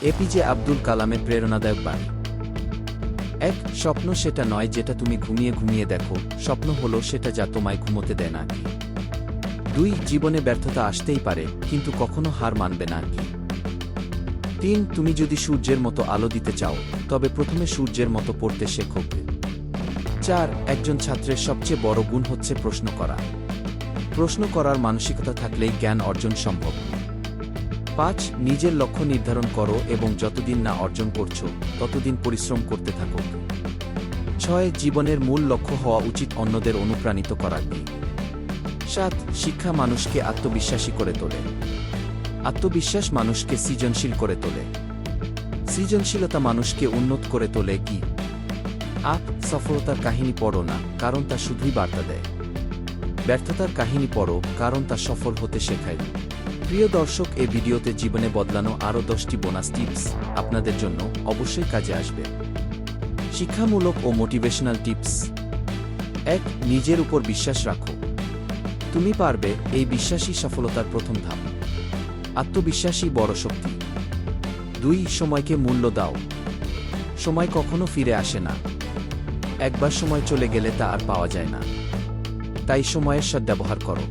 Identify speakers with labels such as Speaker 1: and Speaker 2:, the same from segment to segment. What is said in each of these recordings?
Speaker 1: APJ Abdul কালামের প্রেরণাদায়ক বাণী। ১. স্বপ্ন সেটা নয় যেটা তুমি ঘুমিয়ে ঘুমিয়ে দেখো, স্বপ্ন হলো সেটা যা তোমায় ঘুমোতে দেয় না। ২. জীবনে ব্যর্থতা আসতেই পারে, কিন্তু কখনো হার মানবে না। ৩. তুমি যদি সূর্যের মতো আলো দিতে চাও, তবে প্রথমে সূর্যের মতো পড়তে শেখো। ৪. একজন ছাত্রের সবচেয়ে বড় গুণ হচ্ছে প্রশ্ন করা। প্রশ্ন করার মানসিকতা থাকলেই জ্ঞান অর্জন সম্ভব। ৫. নিজের লক্ষ্য নির্ধারণ করো এবং যতদিন না অর্জন করছো, ততদিন পরিশ্রম করতে থাকো। ৬. জীবনের মূল লক্ষ্য হওয়া উচিত অন্যদের অনুপ্রাণিত করার। ৭. শিক্ষা মানুষকে আত্মবিশ্বাসী করে তোলে। আত্মবিশ্বাস মানুষকে সৃজনশীল করে তোলে। সৃজনশীলতা মানুষকে উন্নত করে তোলে। ৮. সফলতার কাহিনী পড়ো না, কারণ তা শুধুই বার্তা দেয়। ব্যর্থতার কাহিনী পড়ো, কারণ তা সফল হতে শেখায়। প্রিয় দর্শক, এই ভিডিওতে জীবনে বদলানো আরও 10টি বোনাস টিপস আপনাদের জন্য অবশ্যই কাজে আসবে। শিক্ষামূলক ও মোটিভেশনাল টিপস। ১. নিজের উপর বিশ্বাস রাখো। তুমি পারবে, এই বিশ্বাসই সফলতার প্রথম ধাপ। আত্মবিশ্বাসই বড় শক্তি। ২. সময়কে মূল্য দাও। সময় কখনো ফিরে আসে না। একবার সময় চলে গেলে তা আর পাওয়া যায় না। তাই সময়ের সদ্ব্যবহার করো।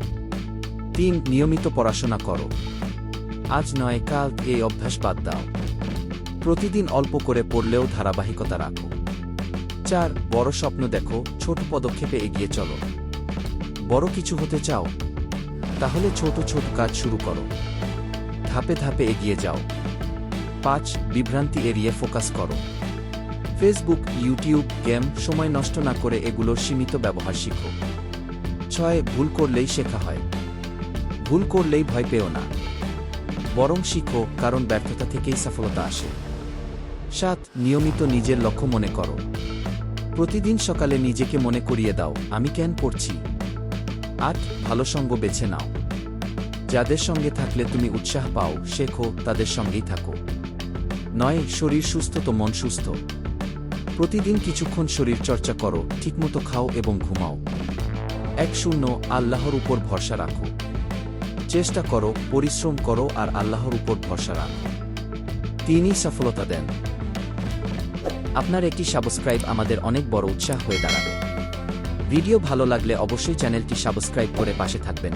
Speaker 1: ৩. নিয়মিত পড়াশোনা করো। আজ নয় কাল এই অভ্যাস বাদ দাও। প্রতিদিন অল্প করে পড়লেও ধারাবাহিকতা রাখো। ৪. বড় স্বপ্ন দেখো, ছোট পদক্ষেপে এগিয়ে চলো। বড় কিছু হতে চাও? তাহলে ছোট ছোট কাজ শুরু করো। ধাপে ধাপে এগিয়ে যাও। ৫. বিভ্রান্তি এড়িয়ে ফোকাস করো। ফেসবুক, ইউটিউব, গেম সময় নষ্ট না করে এগুলোর সীমিত ব্যবহার শিখো। ৬. ভুল করলেই শেখা হয়। ভুল করলেই ভয় পেও না, বরং শিখো, কারণ ব্যর্থতা থেকেই সফলতা আসে। ৭. নিয়মিত নিজের লক্ষ্য মনে করো। প্রতিদিন সকালে নিজেকে মনে করিয়ে দাও, আমি কেন পড়ছি। ৮. ভালো সঙ্গ বেছে নাও। যাদের সঙ্গে থাকলে তুমি উৎসাহ পাও, শেখো, তাদের সঙ্গেই থাকো। ৯. শরীর সুস্থ তো মন সুস্থ। প্রতিদিন কিছুক্ষণ শরীর চর্চা করো, ঠিকমতো খাও এবং ঘুমাও। ১. আল্লাহর উপর ভরসা রাখো। চেষ্টা করো, পরিশ্রম করো আর আল্লাহর উপর ভরসা রাখো, তিনিই সফলতা দেন। আপনার একটি সাবস্ক্রাইব আমাদের অনেক বড় উৎসাহ হয়ে দাঁড়াবে। ভিডিও ভালো লাগলে অবশ্যই চ্যানেলটি সাবস্ক্রাইব করে পাশে থাকবেন।